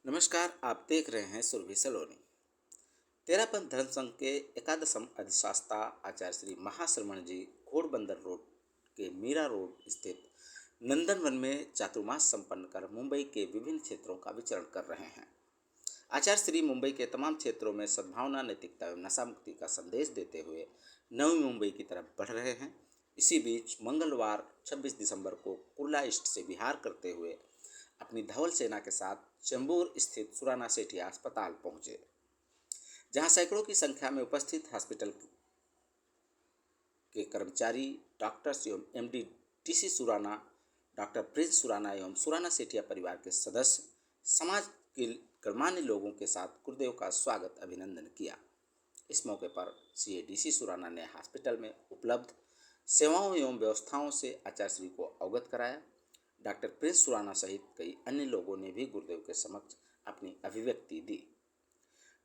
नमस्कार, आप देख रहे हैं सुरभि सलोनी। तेरापंथ धर्म संघ के एकादशम अधिष्ठाता आचार्य श्री महाश्रमण जी घोड़बंदर रोड के मीरा रोड स्थित नंदनवन में चातुर्मास संपन्न कर मुंबई के विभिन्न क्षेत्रों का विचरण कर रहे हैं। आचार्य श्री मुंबई के तमाम क्षेत्रों में सद्भावना, नैतिकता एवं नशा मुक्ति का संदेश देते हुए नवी मुंबई की तरफ बढ़ रहे हैं। इसी बीच मंगलवार 26 दिसंबर को कुर्ला ईस्ट से बिहार करते हुए अपनी धवल सेना के साथ चेंबूर स्थित सुराना सेठिया अस्पताल पहुंचे, जहां सैकड़ों की संख्या में उपस्थित हॉस्पिटल के कर्मचारी, डॉक्टर्स एवं MD TC Surana, doctor Prince Surana एवं सुराना सेठिया परिवार के सदस्य, समाज के गणमान्य लोगों के साथ गुरुदेव का स्वागत अभिनंदन किया। इस मौके पर सीएडीसी सुराना ने हॉस्पिटल में उपलब्ध सेवाओं एवं व्यवस्थाओं से आचार्य श्री को अवगत कराया। डॉक्टर प्रिंस सुराना सहित कई अन्य लोगों ने भी गुरुदेव के समक्ष अपनी अभिव्यक्ति दी।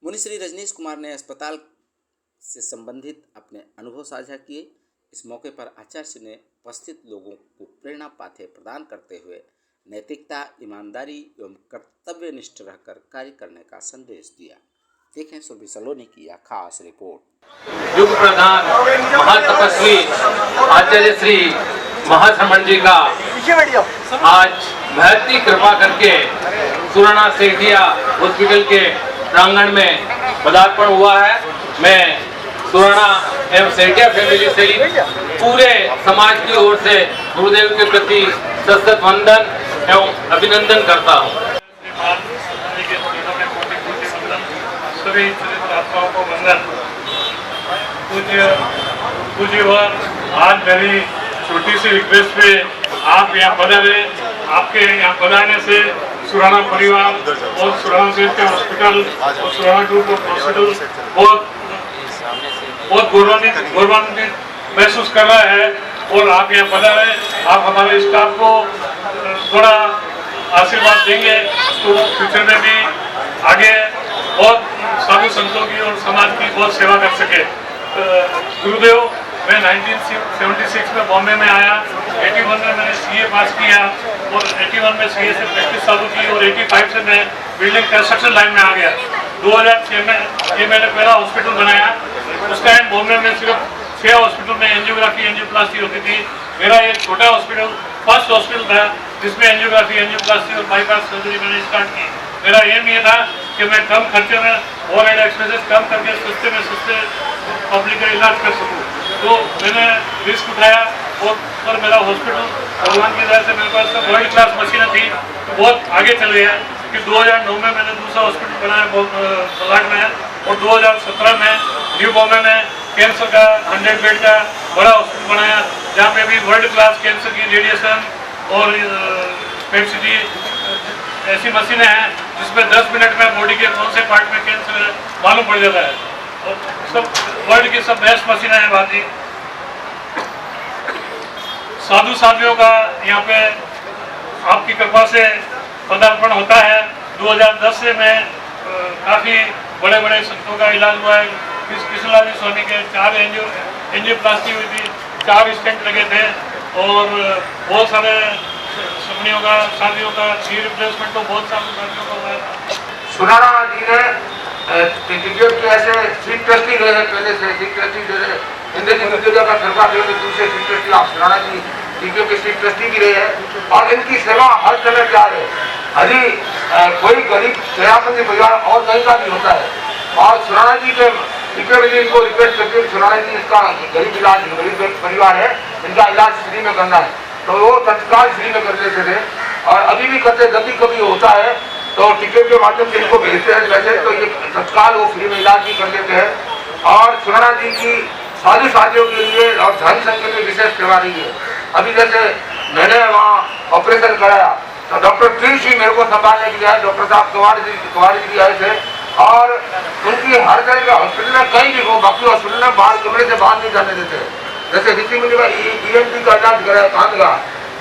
मुनि श्री रजनीश कुमार ने अस्पताल से संबंधित अपने अनुभव साझा किए। इस मौके पर आचार्य श्री ने उपस्थित लोगों को प्रेरणा पाथे प्रदान करते हुए नैतिकता, ईमानदारी एवं कर्तव्यनिष्ठ रहकर कार्य करने का संदेश दिया। देखें सुरभि सलोनी की यह खास रिपोर्ट। युग प्रधान महातपस्वी आचार्य श्री महाश्रमण जी का आज महती कृपा करके सुराना सेठिया हॉस्पिटल के प्रांगण में पदार्पण हुआ है। मैं सुराना एवं सेठिया फैमिली सहित पूरे समाज की ओर से गुरुदेव के प्रति सशक्त वंदन एवं अभिनंदन करता हूँ। सभी आत्माओं को वंदन। पूज्यवर, आज मेरी छोटी सी रिक्वेस्ट पे आप यहाँ पधारे। आपके यहाँ पधारने से सुराना परिवार और सुराना सेठिया हॉस्पिटल और सुराना ग्रुप ऑफ हॉस्पिटल बहुत गौरवान्वित महसूस कर रहा है। और आप यहाँ पधारे, आप हमारे स्टाफ को थोड़ा आशीर्वाद देंगे तो फ्यूचर में भी आगे बहुत साधु संतों की और समाज की बहुत सेवा कर सके। गुरुदेव, मैं 1976 में बॉम्बे में आया। 81 में मैंने सीए पास किया और 81 में सीए से प्रैक्टिस चालू की और 85 से मैं बिल्डिंग कंस्ट्रक्शन लाइन में आ गया। 2006 में ये मैंने पहला हॉस्पिटल बनाया। उस टाइम बॉम्बे में सिर्फ 6 हॉस्पिटल में एंजियोग्राफी, एंजियोप्लास्टी होती थी। मेरा एक छोटा हॉस्पिटल, फर्स्ट हॉस्पिटल था जिसमें एंजियोग्राफी, एंजियोप्लास्टी और बाईपास सर्जरी मैंने स्टार्ट की। मेरा एम ये था कि मैं कम खर्चे में ओवरहेड एक्सपेंसेस कम करके सस्ते में सस्ते पब्लिक का इलाज कर सकूँ। तो मैंने रिस्क उठाया और मेरा हॉस्पिटल भगवान की दया से मेरे पास वर्ल्ड क्लास मशीनें थी, तो बहुत आगे चल गया। कि 2009 में मैंने दूसरा हॉस्पिटल बनाया बलाट में, और 2017 में न्यू बॉम्बे में कैंसर का 100 बेड का बड़ा हॉस्पिटल बनाया, जहाँ पे भी वर्ल्ड क्लास कैंसर की रेडिएशन और पेट ऐसी मशीनें हैं जिसमें 10 मिनट में बॉडी के कौन से पार्ट में कैंसर है मालूम पड़ जाता है। और सब वर्ल्ड की सब बेस्ट मशीनें हैं। बात ही साधु साधियों का यहाँ पे आपकी कृपा से पदार्पण होता है। 2010 से मैं काफ़ी बड़े बड़े संतों का इलाज हुआ है। कृष्णलाल जी स्वामी के 4 एंजियोप्लास्टी हुई थी, 4 स्टेंट लगे थे और बहुत सारे समनियों का, साथियों का नी रिप्लेसमेंट तो बहुत सारे साथियों का हुआ है। सुराना जी ने टिकट के ऐसे चीफ ट्रस्टी रहे हैं, पहले से चीफ ट्रस्टी रहे इंद्रजीत का सरकार के दूसरे चीफ ट्रस्टी आप सुराना जी टीके के चीफ ट्रस्टी भी रहे हैं और इनकी सेवा हर समय जा रहे हैं। यदि कोई गरीब सेवापति परिवार और कहीं का भी होता है और सुराना जी के इनको रिक्वेस्ट करते हैं, सुराना जी इसका गरीब इलाज, गरीब परिवार है, इनका इलाज फ्री में करना है, तो वो तत्काल फ्री में कर देते थे और अभी भी करते। कभी कभी होता है तो टिकट के माध्यम से इनको भेजते हैं, वैसे तो ये तत्काल वो फ्री में इलाज भी कर देते हैं। और सुराना जी की साधु साथियों के लिए और धर्म संघ के लिए विशेष सेवा रही है। अभी जैसे मैंने वहाँ ऑपरेशन कराया तो डॉक्टर प्रिंस जी मेरे को संभालने के लिए आए, डॉक्टर साहब कुमार जी आए थे और उनकी हर तरह के हॉस्पिटल में कहीं भी हो, बाकी हॉस्पिटल में बाहर कमरे से बाहर नहीं जाने देते। जैसे ऋषि मुनि का ENT का इलाज कराया कान का,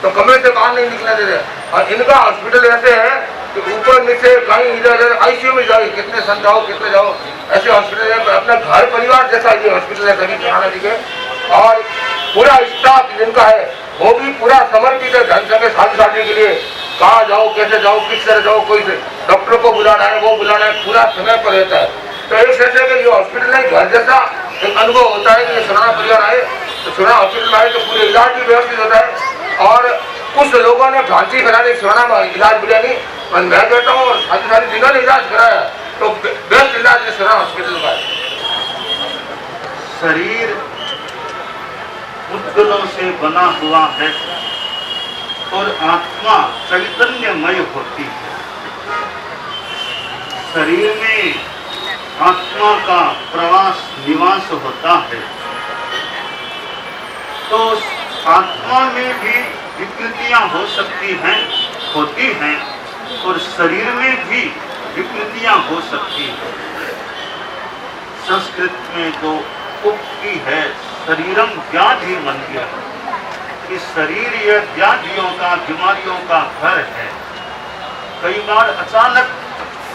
तो कमरे से बाहर नहीं निकलने देते। और इनका हॉस्पिटल ऐसे है कि ऊपर नीचे कहीं इधर ICU में जाओ, कितने सन जाओ कितने जाओ, ऐसे हॉस्पिटल है। अपना घर परिवार जैसा ये हॉस्पिटल है सभी सुराना जी के। और पूरा स्टाफ जिनका है वो भी पूरा समर्पित है धन संघ साधु साथी के लिए। कहाँ जाओ, कैसे जाओ, किस तरह जाओ, कोई डॉक्टर को बुलाना है, वो बुलाना है, पूरा समय पर रहता है। तो एक से कि ये हॉस्पिटल है घर जैसा एक अनुभव होता है कि ये सुराना परिवार आए तो सुराना हॉस्पिटल आए तो पूरे इलाज भी व्यवस्थित होता है। और कुछ लोगों ने भ्रांति फैलाने सुराना में इलाज मिला नहीं, और मैं कहता हूँ और सारी जिन्होंने इलाज कराया तो बेस्ट इलाज सुराना हॉस्पिटल का है। शरीर उद्गलों से बना हुआ है और आत्मा चैतन्यमय होती है। शरीर में आत्मा का प्रवास निवास होता है, तो आत्मा में भी विकृतियां हो सकती हैं, होती हैं, और शरीर में भी विकृतियां हो सकती हैं। संस्कृत में जो उक्ति है शरीरम व्याधि मंदिर, कि शरीर यह व्याधियों का, बीमारियों का घर है। कई बार अचानक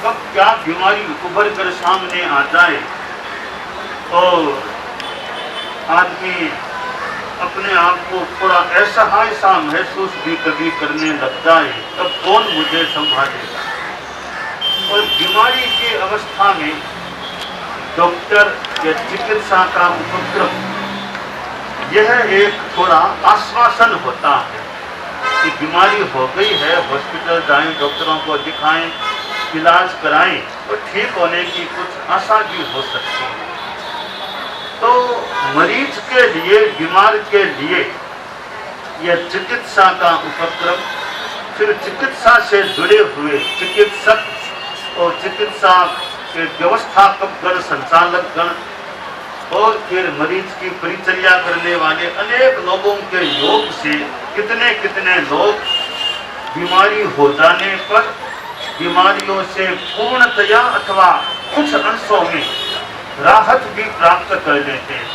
कब क्या बीमारी उभर कर सामने आ जाए और आदमी अपने आप को थोड़ा असहाय सा महसूस भी कभी करने लग जाए, तब कौन मुझे संभालेगा। और बीमारी की अवस्था में डॉक्टर या चिकित्सा का उपक्रम यह एक थोड़ा आश्वासन होता है कि बीमारी हो गई है, हॉस्पिटल जाएं, डॉक्टरों को दिखाएं, इलाज कराएं, तो ठीक होने की कुछ आशा भी हो सकती है। तो मरीज के लिए, बीमार के लिए यह चिकित्सा का उपक्रम, फिर चिकित्सा से जुड़े हुए चिकित्सक और चिकित्सा के व्यवस्थापकगण, संचालकगण, और फिर मरीज की परिचर्या करने वाले अनेक लोगों के योग से कितने कितने लोग बीमारी हो जाने पर बीमारियों से पूर्णतया अथवा कुछ अंशों में राहत भी प्राप्त कर लेते हैं।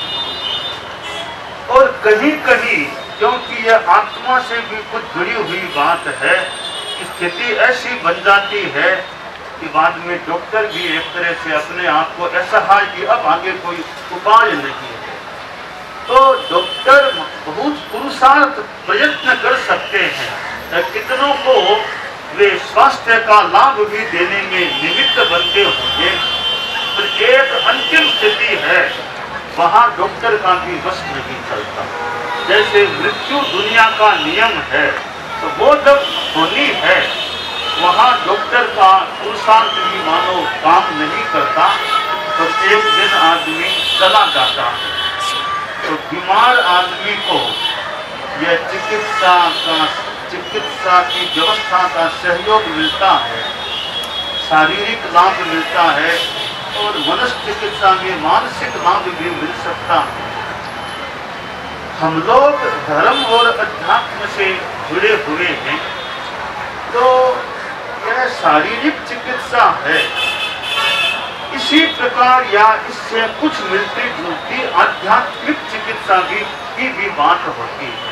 और कहीं कहीं क्योंकि यह आत्मा से भी कुछ जुड़ी हुई बात है, स्थिति ऐसी बन जाती है कि बाद में डॉक्टर भी एक तरह से अपने आप को असहाय कि अब आगे कोई उपाय नहीं है, तो डॉक्टर बहुत पुरुषार्थ प्रयत्न कर सकते हैं, कितनों को वे स्वास्थ्य का लाभ भी देने में निमित्त बनते होंगे। तो एक अंतिम स्थिति है, वहाँ डॉक्टर का भी बस नहीं चलता। जैसे मृत्यु दुनिया का नियम है, तो वो जब होनी है वहाँ डॉक्टर का पुरुषार्थ भी मानो काम नहीं करता, तो एक दिन आदमी चला जाता है। तो बीमार आदमी को यह चिकित्सा की व्यवस्था का सहयोग मिलता है, शारीरिक लाभ मिलता है, और मनुष्य चिकित्सा में मानसिक लाभ भी मिल सकता है। हम लोग धर्म और अध्यात्म से जुड़े हुए हैं, तो यह शारीरिक चिकित्सा है। इसी प्रकार या इससे कुछ मिलती जुलती आध्यात्मिक चिकित्सा की भी बात होती है।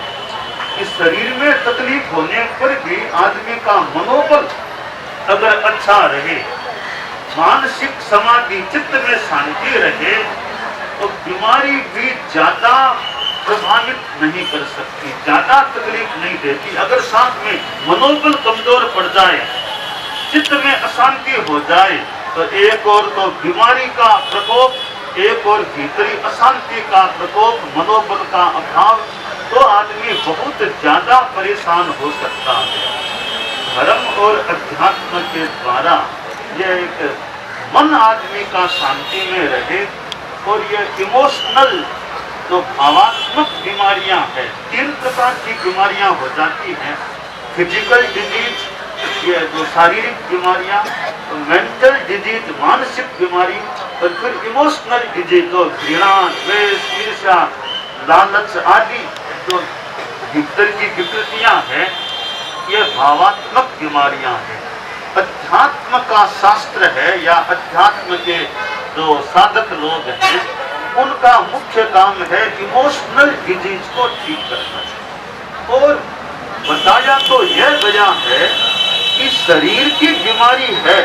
इस शरीर में तकलीफ होने पर भी आदमी का मनोबल अगर अच्छा रहे, मानसिक समाधि, चित्त में शांति रहे, तो बीमारी भी ज्यादा प्रभावित नहीं कर सकती, ज्यादा तकलीफ नहीं देती। अगर साथ में मनोबल कमजोर पड़ जाए, चित्त में अशांति हो जाए, तो एक और तो बीमारी का प्रकोप, एक और भीतरी अशांति का प्रकोप, मनोबल का अभाव, तो आदमी बहुत ज्यादा परेशान हो सकता है। धर्म और अध्यात्म के द्वारा यह एक मन आदमी का शांति में रहे, और यह इमोशनल जो भावात्मक बीमारियां हैं, 3 प्रकार की बीमारियां हो जाती हैं। फिजिकल डिजीज, ये जो शारीरिक बीमारियां, मेंटल डिजीज मानसिक बीमारी, और फिर इमोशनल डिजीज जो घृणा, द्वेष, ईर्ष्या, लालच आदि जो भीतर की विकृतियां हैं, ये भावात्मक बीमारियां हैं। अध्यात्म का शास्त्र है या अध्यात्म के जो साधक लोग हैं, उनका मुख्य काम है इमोशनल डिजीज को ठीक करना। और बताया तो यह गया है कि शरीर की बीमारी है,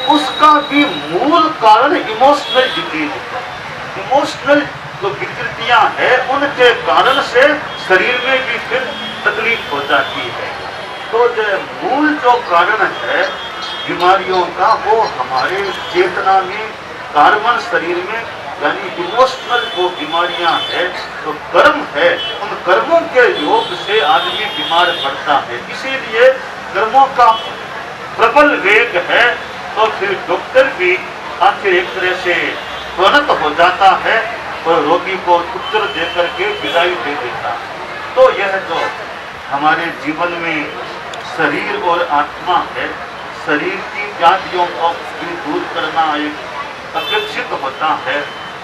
उसका भी मूल कारण इमोशनल डिजीज है। इमोशनल जो विकृतियां हैं, उनके कारण से शरीर में भी फिर तकलीफ हो जाती है। तो जो मूल जो कारण है बीमारियों का वो हमारे चेतना में, कार्बन शरीर में, यानी इमोशनल जो बीमारियां हैं, तो कर्म है, उन कर्मों के योग से आदमी बीमार पड़ता है। इसीलिए कर्मों का प्रबल वेग है, तो फिर डॉक्टर भी आखिर एक तरह से त्वरित हो जाता है और रोगी को उत्तर देकर के विदाई दे देता है। तो यह जो हमारे जीवन में शरीर और आत्मा है, शरीर की व्याधियों को भी दूर करना एक अपेक्षित होता है,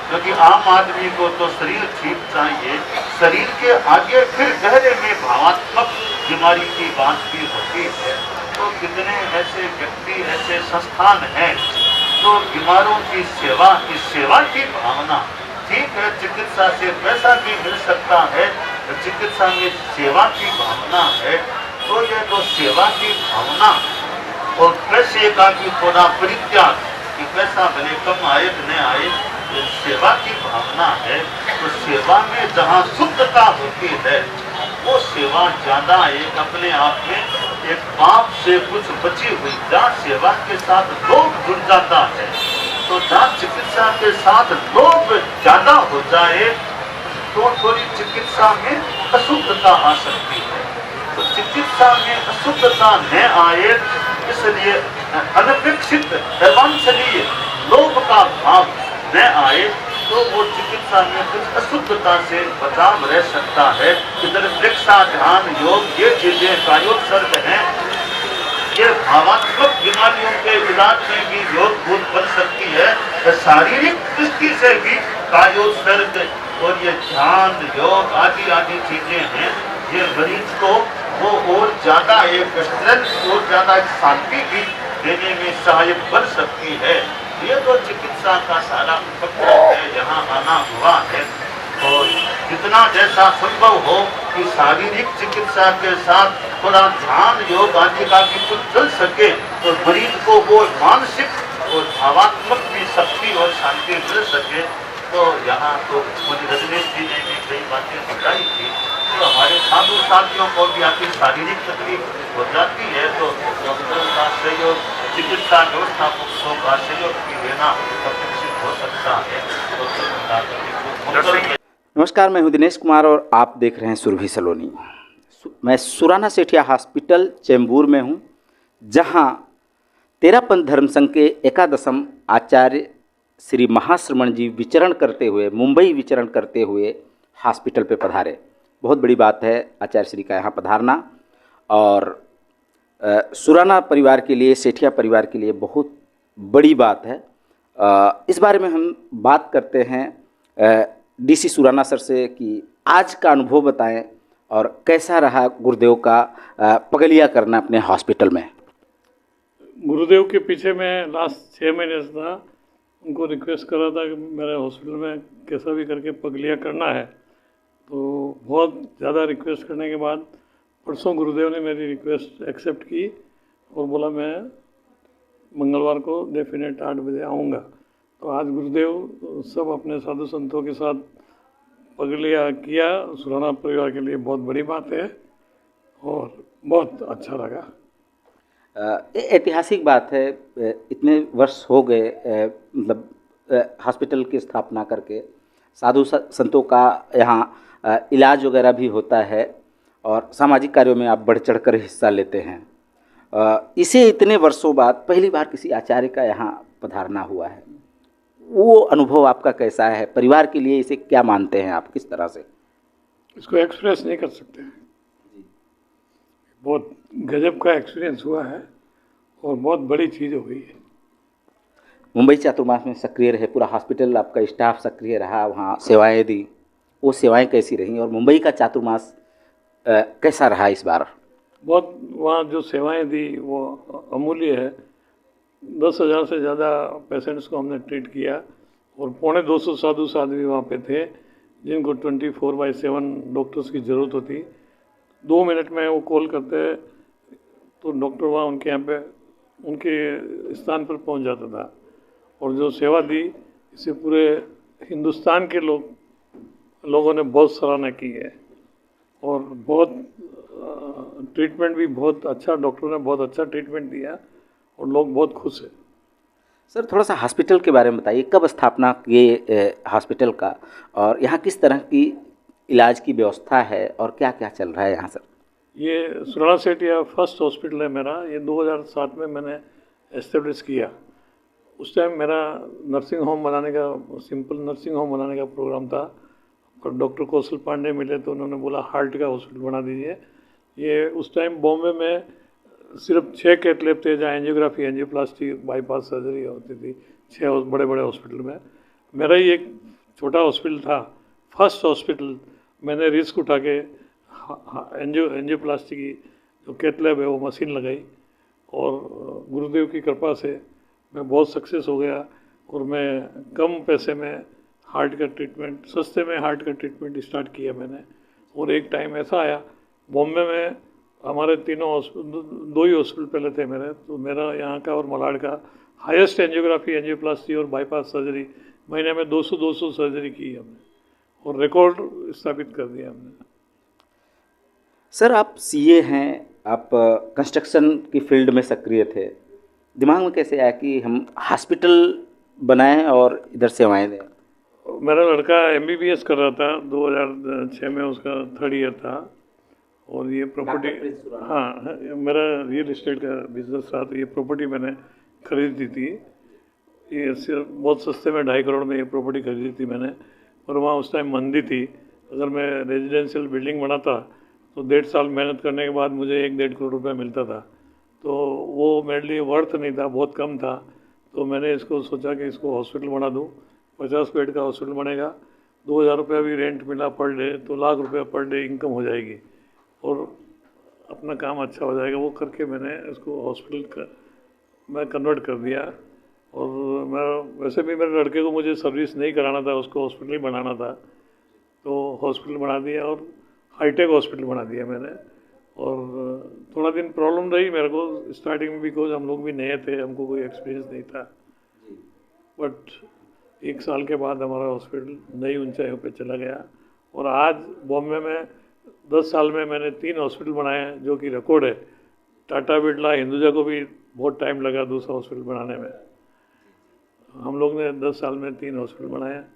क्योंकि आम आदमी को तो शरीर ठीक चाहिए, शरीर के आगे फिर गहरे में भावात्मक बीमारी की बात भी होती है। तो कितने ऐसे व्यक्ति, ऐसे संस्थान हैं जो बीमारों की सेवा, इस सेवा की भावना, ठीक है चिकित्सा से पैसा भी मिल सकता है, चिकित्सा में सेवा की भावना है, तो यह जो सेवा की भावना और पैसे का भी थोड़ा परित्याग, कि पैसा भले कम आए न आए, सेवा की भावना है, तो सेवा में जहाँ शुद्धता होती है वो सेवा ज्यादा एक अपने आप में एक पाप से कुछ बची हुई, जहाँ सेवा के साथ लोभ जुड़ जाता है, तो जहाँ चिकित्सा के साथ लोभ ज्यादा हो जाए तो थोड़ी चिकित्सा में अशुद्धता आ सकती है। तो चिकित्सा में अशुद्धता न आए, इसलिए अनपेक्षित अवांछनीय लोभ का भाव न आए, तो वो चिकित्सा में कुछ अशुद्धता से बचाव रह सकता है। इधर प्रेक्षा, ध्यान, योग, ये चीजें कायोत्सर्ग हैं, ये भावात्मक बीमारियों के इलाज में भी योग भूत बन सकती है। शारीरिक दृष्टि से भी कायोत्सर्ग और ये ध्यान, योग आदि आदि चीजें हैं, ये मरीज को वो और ज्यादा एक स्ट्रेंथ और ज्यादा एक शांति भी देने में सहायक बन सकती है। ये तो चिकित्सा का सारा उपक्रम है, यहाँ आना हुआ है, और जितना जैसा संभव हो कि शारीरिक चिकित्सा के साथ थोड़ा ध्यान, योग आदि का भी कुछ चल सके, तो मरीज को वो मानसिक और भावात्मक भी शक्ति और शांति मिल सके। तो यहाँ तो मुझे रजनीश जी ने भी कई बातें बताई थी, तो हमारे साधु साथियों को भी आखिर शारीरिक तकलीफ हो जाती है, तो डॉक्टर का सहयोग, चिकित्सा व्यवस्थापकों का सहयोग भी लेना अपेक्षित हो सकता है। तो नमस्कार, मैं हूं दिनेश कुमार और आप देख रहे हैं सुरभि सलोनी। मैं सुराना सेठिया हॉस्पिटल चेंबूर में हूं, जहां तेरापंथ धर्म संघ के एकादशम आचार्य श्री महाश्रमण जी विचरण करते हुए, मुंबई विचरण करते हुए हॉस्पिटल पे पधारे। बहुत बड़ी बात है आचार्य श्री का यहाँ पधारना, और सुराना परिवार के लिए, सेठिया परिवार के लिए बहुत बड़ी बात है। इस बारे में हम बात करते हैं डीसी सुराना सर से कि आज का अनुभव बताएं और कैसा रहा गुरुदेव का पगलिया करना अपने हॉस्पिटल में। गुरुदेव के पीछे मैं लास्ट 6 महीने से था, उनको रिक्वेस्ट कर रहा था कि मेरे हॉस्पिटल में कैसा भी करके पगलिया करना है। तो बहुत ज़्यादा रिक्वेस्ट करने के बाद परसों गुरुदेव ने मेरी रिक्वेस्ट एक्सेप्ट की और बोला मैं मंगलवार को डेफिनेट 8 बजे आऊँगा। तो आज गुरुदेव सब अपने साधु संतों के साथ पगलिया किया। सुराना परिवार के लिए बहुत बड़ी बात है और बहुत अच्छा लगा। ऐतिहासिक बात है, इतने वर्ष हो गए मतलब हॉस्पिटल की स्थापना करके, साधु संतों का यहाँ इलाज वगैरह भी होता है और सामाजिक कार्यों में आप बढ़ चढ़ कर हिस्सा लेते हैं। इसे इतने वर्षों बाद पहली बार किसी आचार्य का यहाँ पधारना हुआ है, वो अनुभव आपका कैसा है? परिवार के लिए इसे क्या मानते हैं आप, किस तरह से? इसको एक्सप्रेस नहीं कर सकते। बहुत गजब का एक्सपीरियंस हुआ है और बहुत बड़ी चीज़ हो गई है। मुंबई चातुर्मास में सक्रिय रहे, पूरा हॉस्पिटल आपका स्टाफ सक्रिय रहा, वहाँ सेवाएं दी, वो सेवाएं कैसी रहीं और मुंबई का चातुर्मास कैसा रहा इस बार? बहुत, वहाँ जो सेवाएं दी वो अमूल्य है। 10,000 से ज़्यादा पेशेंट्स को हमने ट्रीट किया और 250 साधु साध्वी वहाँ पे थे, जिनको 24/7 डॉक्टर्स की ज़रूरत होती। 2 मिनट में वो कॉल करते तो डॉक्टर वहाँ उनके यहाँ पे उनके स्थान पर पहुँच जाता था। और जो सेवा दी, इससे पूरे हिंदुस्तान के लोगों ने बहुत सराहना की है। और बहुत ट्रीटमेंट भी बहुत अच्छा, डॉक्टर ने बहुत अच्छा ट्रीटमेंट दिया और लोग बहुत खुश हैं। सर थोड़ा सा हॉस्पिटल के बारे में बताइए, कब स्थापना किए हॉस्पिटल का, और यहाँ किस तरह की इलाज की व्यवस्था है और क्या क्या चल रहा है यहाँ सर? ये सुराना सेठिया फर्स्ट हॉस्पिटल है मेरा। ये 2007 में मैंने एस्टेब्लिश किया। उस टाइम मेरा नर्सिंग होम बनाने का, सिंपल नर्सिंग होम बनाने का प्रोग्राम था, पर डॉक्टर कौशल पांडे मिले तो उन्होंने बोला हार्ट का हॉस्पिटल बना दीजिए। ये उस टाइम बॉम्बे में सिर्फ 6 कैथ लैब थे जहाँ एंजियोग्राफी, एंजियोप्लास्टी, बाईपास सर्जरी होती थी, 6 बड़े बड़े हॉस्पिटल में। मेरा ही एक छोटा हॉस्पिटल था, फर्स्ट हॉस्पिटल। मैंने रिस्क उठा के एंजियोप्लास्टी की जो कैथ लैब है वो मशीन लगाई, और गुरुदेव की कृपा से मैं बहुत सक्सेस हो गया। और मैं कम पैसे में हार्ट का ट्रीटमेंट, सस्ते में हार्ट का ट्रीटमेंट स्टार्ट किया मैंने। और एक टाइम ऐसा आया बॉम्बे में, हमारे तीनों 2 ही हॉस्पिटल पहले थे मेरे, तो मेरा यहाँ का और मलाड का हाईएस्ट एंजियोग्राफी, एंजियोप्लास्टी और बाईपास सर्जरी, महीने में 200 सर्जरी की हमने, और रिकॉर्ड स्थापित कर दिया हमने। सर आप सीए हैं, आप कंस्ट्रक्शन की फील्ड में सक्रिय थे, दिमाग में कैसे आया कि हम हॉस्पिटल बनाएं और इधर सेवाएं दें? मेरा लड़का एमबीबीएस कर रहा था, 2006 में उसका 3rd ईयर था, और ये प्रॉपर्टी, हाँ मेरा रियल एस्टेट का बिजनेस रहा, तो ये प्रॉपर्टी मैंने खरीदी थी। ये सिर्फ बहुत सस्ते में 2.5 करोड़ में ये प्रॉपर्टी खरीदी थी मैंने। और वहाँ उस टाइम मंदी थी, अगर मैं रेजिडेंशियल बिल्डिंग बनाता तो 1.5 साल मेहनत करने के बाद मुझे 1-1.5 करोड़ रुपये मिलता था, तो वो मेरे लिए वर्थ नहीं था, बहुत कम था। तो मैंने इसको सोचा कि इसको हॉस्पिटल बना दूँ। 50 बेड का हॉस्पिटल बनेगा, 2,000 रुपया भी रेंट मिला पर डे, तो लाख रुपया पर डे इनकम हो जाएगी और अपना काम अच्छा हो जाएगा। वो करके मैंने इसको हॉस्पिटल मैं कन्वर्ट कर दिया। और मैं वैसे भी मेरे लड़के को मुझे सर्विस नहीं कराना था, उसको हॉस्पिटल ही बनाना था, तो हॉस्पिटल बना दिया और हाईटेक हॉस्पिटल बना दिया मैंने। और थोड़ा दिन प्रॉब्लम रही मेरे को स्टार्टिंग में, बिकॉज हम लोग भी नए थे, हमको कोई एक्सपीरियंस नहीं था, बट 1 साल के बाद हमारा हॉस्पिटल नई ऊंचाइयों पे चला गया। और आज बॉम्बे में 10 साल में मैंने 3 हॉस्पिटल बनाए हैं, जो कि रिकॉर्ड है। टाटा, बिरला, हिंदुजा को भी बहुत टाइम लगा दूसरा हॉस्पिटल बनाने में। हम लोग ने 10 साल में 3 हॉस्पिटल बनाए हैं,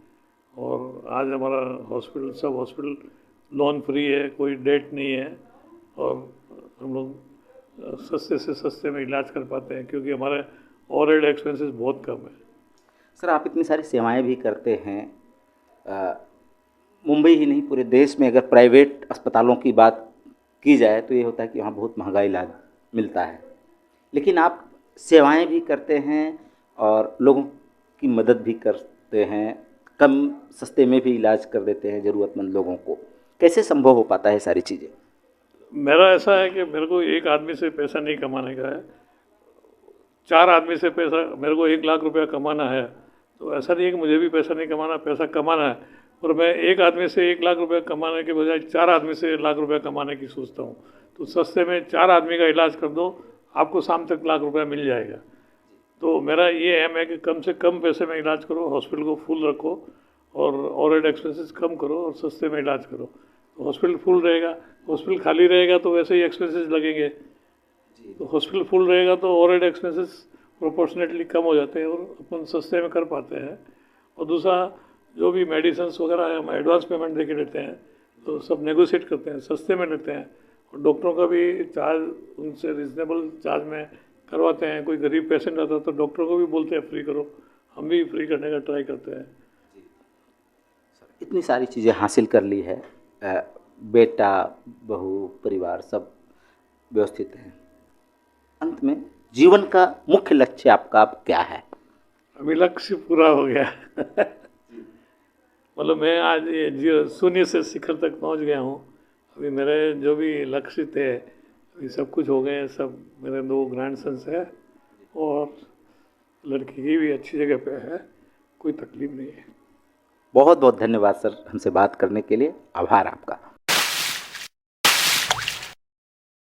और आज हमारा हॉस्पिटल, सब हॉस्पिटल लोन फ्री है, कोई डेट नहीं है, और हम लोग सस्ते से सस्ते में इलाज कर पाते हैं, क्योंकि हमारे ओवरहेड एक्सपेंसेस बहुत कम है। सर आप इतनी सारी सेवाएं भी करते हैं, मुंबई ही नहीं पूरे देश में अगर प्राइवेट अस्पतालों की बात की जाए तो ये होता है कि वहाँ बहुत महंगा इलाज मिलता है, लेकिन आप सेवाएं भी करते हैं और लोगों की मदद भी करते हैं, कम सस्ते में भी इलाज कर देते हैं ज़रूरतमंद लोगों को। कैसे संभव हो पाता है सारी चीज़ें? मेरा ऐसा है कि मेरे को एक आदमी से पैसा नहीं कमाने का है, 4 आदमी से पैसा, मेरे को 1 लाख रुपया कमाना है, तो ऐसा नहीं है कि मुझे भी पैसा नहीं कमाना, पैसा कमाना है, और मैं एक आदमी से 1 लाख रुपया कमाने के बजाय 4 आदमी से 1 लाख रुपया कमाने की सोचता हूँ। तो सस्ते में 4 आदमी का इलाज कर दो, आपको शाम तक लाख रुपया मिल जाएगा। तो मेरा ये एम है कि कम से कम पैसे में इलाज करो, हॉस्पिटल को फुल रखो, और ओवरहेड एक्सपेंसेस कम करो, और सस्ते में इलाज करो। तो हॉस्पिटल फुल रहेगा, हॉस्पिटल खाली रहेगा तो वैसे ही एक्सपेंसेस लगेंगे, तो हॉस्पिटल फुल रहेगा तो ओवरहेड एक्सपेंसेस प्रोपोर्शनेटली कम हो जाते हैं और अपन सस्ते में कर पाते हैं। और दूसरा, जो भी मेडिसिन वगैरह है हम एडवांस पेमेंट दे के लेते हैं, तो सब नेगोशिएट करते हैं, सस्ते में लेते हैं। और डॉक्टरों का भी चार्ज उनसे रिजनेबल चार्ज में करवाते हैं। कोई गरीब पेशेंट आता है तो डॉक्टर को भी बोलते हैं फ्री करो, हम भी फ्री करने का ट्राई करते हैं। इतनी सारी चीज़ें हासिल कर ली है, बेटा, बहू, परिवार सब व्यवस्थित हैं, अंत में जीवन का मुख्य लक्ष्य आपका अब क्या है? अभी लक्ष्य पूरा हो गया मतलब मैं आज ये शून्य से शिखर तक पहुंच गया हूं। अभी मेरे जो भी लक्ष्य थे अभी सब कुछ हो गए हैं। सब मेरे 2 ग्रैंडसन्स हैं और लड़की की भी अच्छी जगह पे है, कोई तकलीफ नहीं है। बहुत बहुत धन्यवाद सर हमसे बात करने के लिए, आभार आपका।